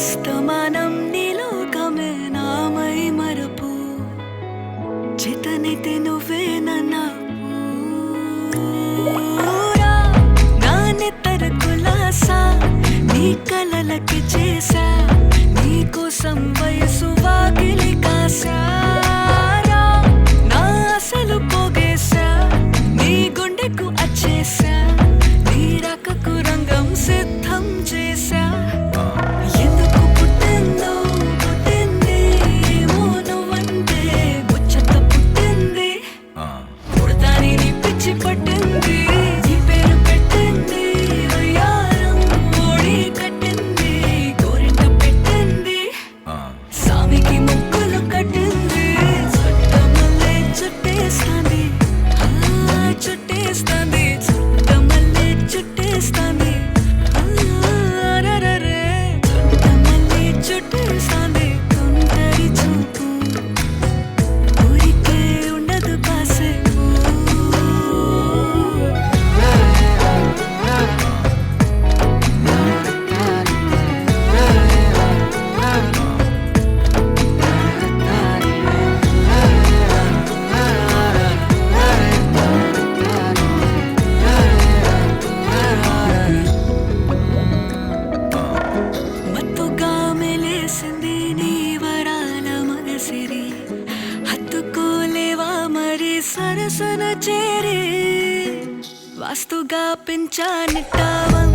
అస్తమానం నీలోకమే నామై మరపు చేతనైతే నువ్వే నన్నా నా నెత్తర కులాసా నీ కలలకి చేసా నీ కోసం వయసు వాకిలి కాసా నా అసలు పోగేసా నీ గుండెకు అచ్చేసా నీ రకకు రంగం సిద్ధం చేసా ఎందుకు పుట్టిందో పుట్టింది ఏమో నువ్వంటే ముచ్చట పుట్టింది పుడతాని నీ పిచ్చి పట్టింది నీ పేరు పెట్టింది వయ్యారం ఓడి కట్టింది గోరింట పెట్టింది సామికి ముక్కులు కట్టింది చుట్టమల్లే చుట్టేస్తాంది చుట్టేస్తాంది చుట్టమల్లే చుట్టేస్తాంది చుట్టమల్లే చుట్టేస్తాంది తుంటరి చూపు ఊరికే ఉండదు కాసేపు మత్తుగా మెలేసింది నీ వరాల మగసిరి హత్తుకోలేవా మరి సరసన చేరి వాస్తుగా పెంచానిట్టావం